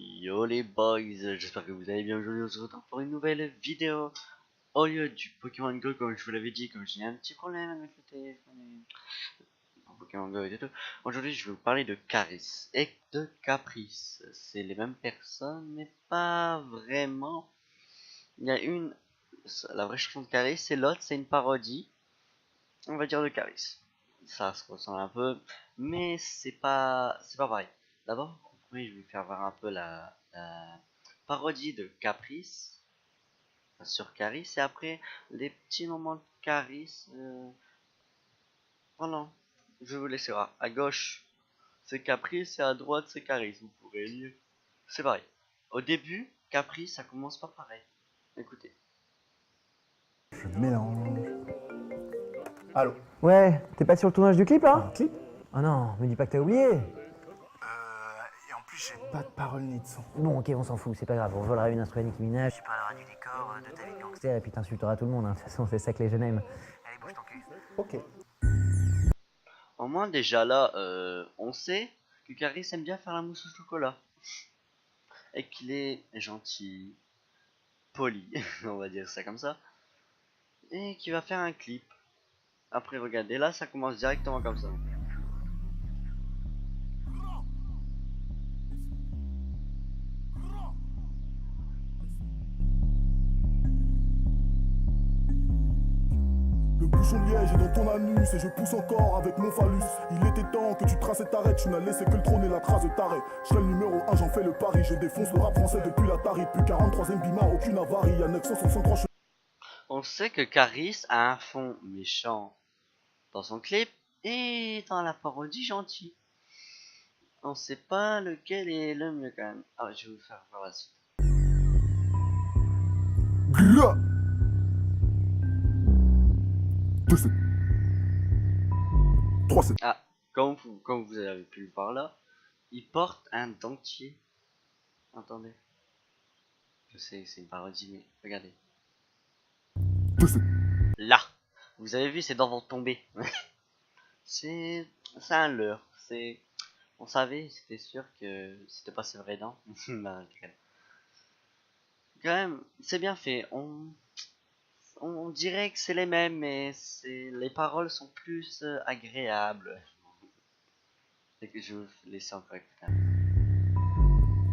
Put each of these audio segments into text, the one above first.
Yo les boys, j'espère que vous allez bien. Aujourd'hui on se retrouve pour une nouvelle vidéo au lieu du Pokémon Go. Comme je vous l'avais dit, comme j'ai un petit problème avec le téléphone pour Pokémon Go et tout. Aujourd'hui je vais vous parler de Caris et de Caprice. C'est les mêmes personnes mais pas vraiment. Il y a une, la vraie chanson de Caris, c'est l'autre, c'est une parodie, on va dire, de Caris. Ça se ressemble un peu, mais c'est pas pareil. D'abord, oui, je vais faire voir un peu la parodie de Caprice sur Caris, et après les petits moments de Caris. Oh non, je vais vous laisser voir. À gauche, c'est Caprice, et à droite, c'est Caris. Vous pourrez lire. C'est pareil. Au début, Caprice, ça commence pas pareil. Écoutez. Je mélange. Allô? Ouais, t'es pas sur le tournage du clip là? Un clip? Oh non, me dis pas que t'as oublié. Et en plus, j'ai pas de parole ni de son. Bon, ok, on s'en fout, c'est pas grave. On volera une instru à Nicki Minaj, tu parleras du décor, de ta vie de gangster, et puis t'insulteras tout le monde. Hein. De toute façon, c'est ça que les jeunes aiment. Allez, bouge ton cul. Ok. Au moins, déjà là, on sait que Caris aime bien faire la mousse au chocolat. Et qu'il est gentil, poli, on va dire ça comme ça. Et qu'il va faire un clip. Après, regardez, là, ça commence directement comme ça. Le bouchon de liège est dans ton anus et je pousse encore avec mon phallus. Il était temps que tu traces et t'arrêtes, tu n'as laissé que le trône et la trace de taré. Je serai le numéro 1, j'en fais le pari, je défonce le rap français depuis l'Atari. Depuis 43ème bima, aucune avarie, y'a 963 cheveux. On sait que Caris a un fond méchant dans son clip et dans la parodie gentil. On sait pas lequel est le mieux quand même. Ah, je vais vous faire voir la suite. Gra 2-7 3-7. Ah, comme vous avez pu le voir là, il porte un dentier. Attendez. Je sais, c'est une parodie, mais regardez. 2-7. Là, vous avez vu, ses dents vont tomber. c'est un leurre. On savait, c'était sûr que c'était pas ses vraies dents. Bah, quand même, c'est bien fait. On dirait que c'est les mêmes, mais les paroles sont plus agréables. Et que je vais vous laisser encore écouter.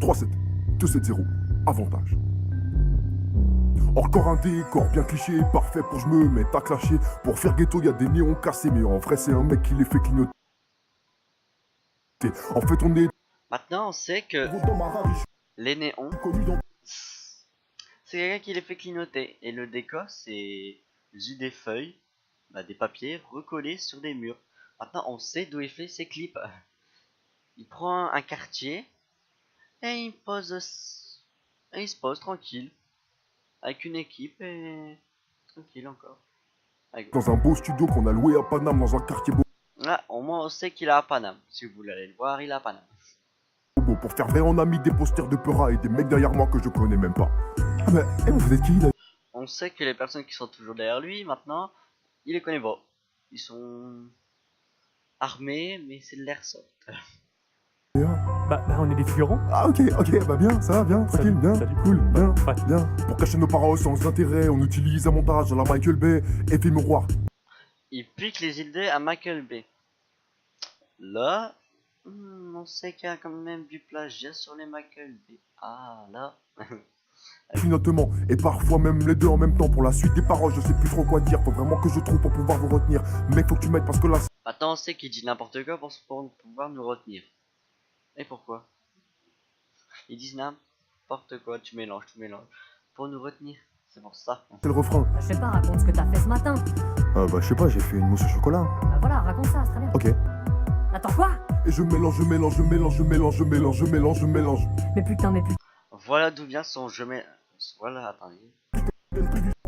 3-7. 2-7-0. Avantage. Encore un décor bien cliché, parfait pour je me mette à clasher. Pour faire ghetto, y'a des néons cassés, mais en vrai, c'est un mec qui les fait clignoter. En fait, on est Maintenant, on sait que dans ma rare, les néons, connu dans c'est quelqu'un qui les fait clignoter. Et le décor, c'est juste des feuilles, des papiers recollés sur des murs. Maintenant, on sait d'où il fait ses clips. Il prend un quartier et il se pose tranquille avec une équipe et tranquille encore. dans un beau studio qu'on a loué à Paname, dans un quartier beau. Ah, au moins on sait qu'il a à Paname. Si vous voulez aller le voir, il a à Paname. Pour faire vrai, on a mis des posters de Peura et des mecs derrière moi que je connais même pas. Ah mais, vous êtes qui là? On sait que les personnes qui sont toujours derrière lui, maintenant, il les connaît pas. Ils sont armés, mais c'est de l'airsoft. Bah, on est des figurants. Ah ok, bah bien, ça va, bien, tranquille, bien, salut. cool, bien, Ouais. bien. Pour cacher nos paroles sans intérêt, on utilise un montage à la Michael Bay, effet miroir. Il pique les idées à Michael Bay. Là, on sait qu'il y a quand même du plagiat sur les Michael Bay. Ah là. Clignotement, et parfois même les deux en même temps. Pour la suite des paroles, je sais plus trop quoi dire. Faut vraiment que je trouve pour pouvoir vous retenir. Mec, faut que tu m'aides parce que là. Maintenant on sait qu'il dit n'importe quoi pour pouvoir nous retenir. Et pourquoi? Ils disent n'importe quoi, tu mélanges. Pour nous retenir, c'est pour ça. C'est le refrain. Je sais pas, raconte ce que t'as fait ce matin. Bah je sais pas, j'ai fait une mousse au chocolat. Bah voilà, raconte ça, c'est très bien. Ok. Attends, quoi? Et je mélange. Mais putain, mais putain. Voilà d'où vient son je mets. Voilà, attendez.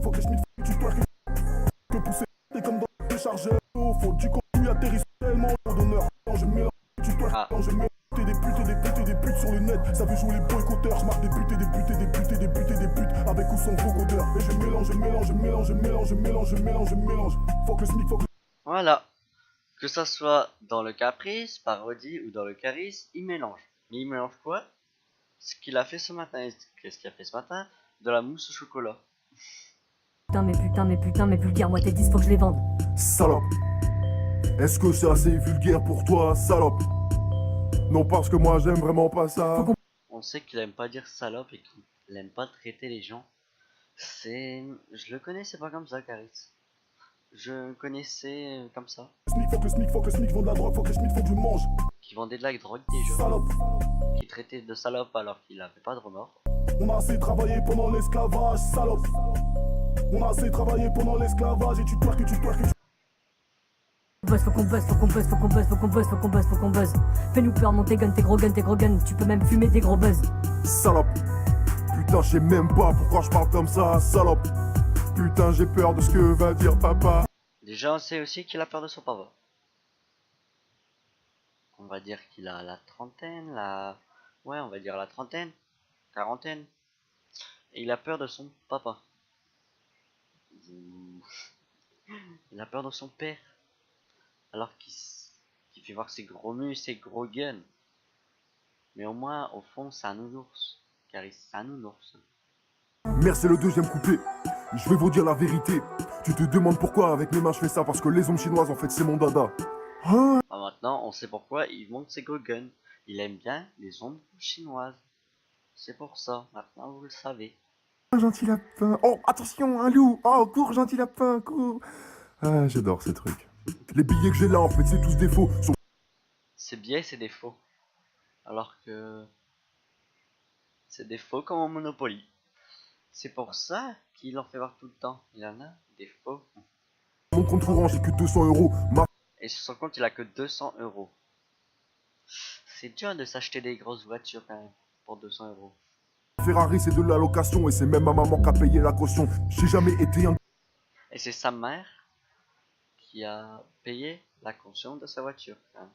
Faut que je m'y tu dois que pousser. T'es comme dans des chargeurs. Faut du contenu atterrisse tellement d'honneur. Je mélange, tu dois Ah. je mélange. Des putes sur le net. Ça veut jouer les boycotteurs. Je marque des putes. Avec ou sans vocodeur. Et je mélange. Faut que le SMIC, faut que Voilà. Que ça soit dans le Caprice, parodie ou dans le Caris, il mélange. Mais il mélange quoi? ce qu'il a fait ce matin. Qu'est-ce qu'il a fait ce matin? De la mousse au chocolat. Putain, mais putain, mais putain, mais vulgaire-moi tes 10, faut que je les vende. Salope. Est-ce que c'est assez vulgaire pour toi, salope? Non, parce que moi j'aime vraiment pas ça. On sait qu'il aime pas dire salope et qu'il aime pas traiter les gens. Je le connais, c'est pas comme ça, Caris. Je le connaissais comme ça. Smic, faut que le smic, faut que le smic vende de la drogue, faut que le smic, faut que je mange. Qui vendait de la drogue déjà. Salope. Qui traitait de salope alors qu'il avait pas de remords. On a assez travaillé pendant l'esclavage, salope. On a assez travaillé pendant l'esclavage et tu twerk, que tu twerk, que tu... Buzz, faut qu'on buzz, faut qu'on buzz, faut qu'on buzz, faut qu'on buzz, faut qu'on buzz, faut qu'on buzz. Fais-nous peur, mon tes guns, tes gros guns, tes gros guns. Tu peux même fumer des gros buzz. Salope. Putain, je sais même pas pourquoi je parle comme ça, salope. Putain, j'ai peur de ce que va dire papa. Déjà, on sait aussi qu'il a peur de son papa. On va dire qu'il a la trentaine, ouais, on va dire la trentaine, quarantaine. Et il a peur de son papa. Il a peur de son père. Alors qu'il fait voir ses gros muscles, ses gros guns. Mais au moins, au fond, c'est un nounours. Car c'est un nounours. Merde, c'est le deuxième couplet. Je vais vous dire la vérité. Tu te demandes pourquoi avec mes mains je fais ça. Parce que les ombres chinoises, en fait, c'est mon dada. Hein? Ah, maintenant, on sait pourquoi il monte ses gros guns. Il aime bien les ombres chinoises. C'est pour ça. Maintenant, vous le savez. Un gentil lapin. Oh, attention, un loup. Oh, cours, gentil lapin, cours. Ah, j'adore ces trucs. Les billets que j'ai là, en fait, c'est tous des faux. C'est bien, c'est des faux. Alors que c'est des faux comme en Monopoly. C'est pour ça qu'il en fait voir tout le temps. Il en a des faux. Mon compte courant, j'ai que 200 euros. Ma Et sur son compte, il a que 200 euros. C'est dur de s'acheter des grosses voitures quand même pour 200 euros. Ferrari, c'est de la location. Et c'est même ma maman qui a payé la caution. J'ai jamais été un... Et c'est sa mère qui a payé la caution de sa voiture. Hein.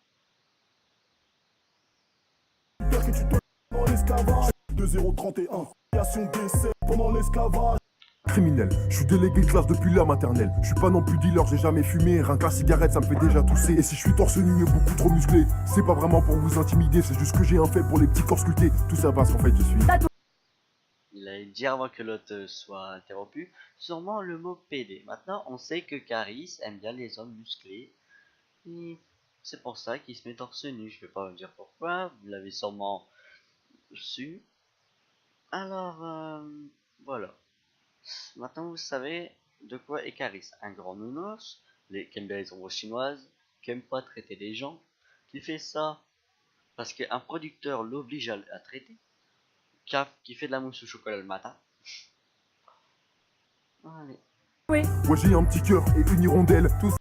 De 0,31. Création d'essai pendant l'esclavage. Criminel, je suis délégué de classe depuis la maternelle. Je suis pas non plus dealer, j'ai jamais fumé. Rien que la cigarette, ça me fait déjà tousser. Et si je suis torse nu et beaucoup trop musclé, c'est pas vraiment pour vous intimider, c'est juste que j'ai un fait pour les petits corps sculptés. Tout ça parce qu'en fait, je suis. Il a dit avant que l'autre soit interrompu, sûrement le mot PD. Maintenant, on sait que Caris aime bien les hommes musclés. Et c'est pour ça qu'il se met torse nu. Je vais pas vous dire pourquoi, vous l'avez sûrement su. Alors, voilà. Maintenant, vous savez de quoi est Caris. Un grand nounours, qui aime bien les ombres chinoises, qui aime pas traiter les gens, qui fait ça parce qu'un producteur l'oblige à traiter, qui fait de la mousse au chocolat le matin. Allez. Oui. Moi j'ai un petit cœur et une hirondelle. Tout ça,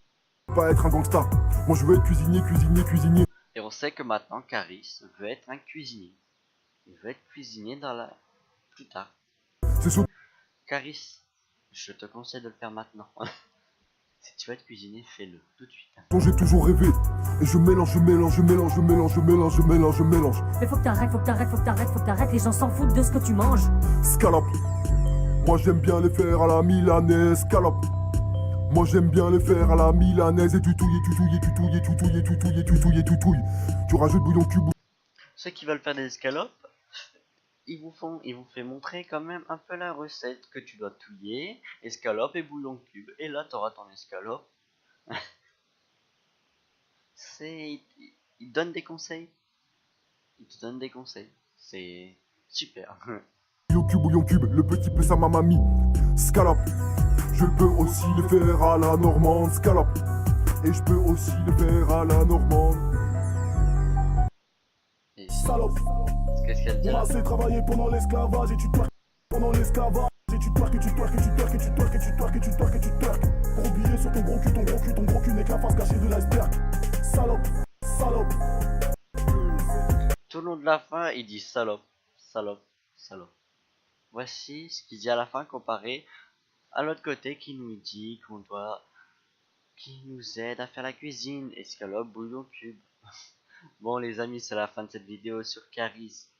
pas être un gangsta. Moi je veux être cuisinier, cuisinier, cuisinier. Et on sait que maintenant Caris veut être un cuisinier. Il veut être cuisinier dans la... plus tard. C'est ce Caris, je te conseille de le faire maintenant. Si tu veux être cuisinier, fais-le tout de suite. dont j'ai toujours rêvé. Et je mélange, je mélange, je mélange, je mélange, je mélange, je mélange, je mélange. Mais faut que t'arrêtes, faut que t'arrêtes, faut que t'arrêtes, faut que t'arrêtes. Les gens s'en foutent de ce que tu manges. Scalope. Moi j'aime bien les faire à la milanaise. Scalope. Moi j'aime bien les faire à la milanaise. Et tu touilles, tu touilles, tu touilles, tu touilles, tu touilles, tu touilles, tu touilles. Tu rajoutes bouillon cube. Ceux qui veulent faire des escalopes, ils vous fait montrer quand même un peu la recette que tu dois touiller, escalope et bouillon cube. Et là, tu auras ton escalope. Il donne des conseils. Il te donne des conseils. C'est super. Bouillon cube, le petit peu ça ma mamie. Scalope. Je peux aussi le faire à la normande. Scalope. Et je peux aussi le faire à la normande. Et Salope. qu'est-ce qu'elle dit On a là? assez travaillé pendant l'esclavage et tu twerk pendant l'esclavage. Et tu twerk, et tu twerk, et tu twerk, et tu twerk, et tu twerk, et tu twerk, et tu twerk. Gros billet sur ton gros cul, ton gros cul, ton gros cul n'est que la face cachée de l'iceberg. Salope, salope. Tout le long de la fin, il dit salope, salope, salope. Voici ce qu'il dit à la fin comparé à l'autre côté qui nous dit qui nous aide à faire la cuisine, escalope, bouillon cube. Bon les amis, c'est la fin de cette vidéo sur Caprice.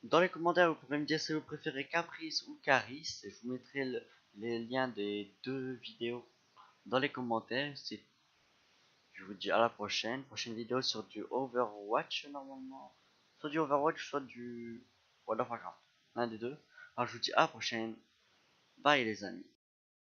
Dans les commentaires, vous pouvez me dire si vous préférez Caprice ou Caris. Je vous mettrai les liens des deux vidéos dans les commentaires. Je vous dis à la prochaine vidéo sur du Overwatch normalement. soit du Overwatch, soit du World of Warcraft. L'un des deux. Alors je vous dis à la prochaine. Bye les amis.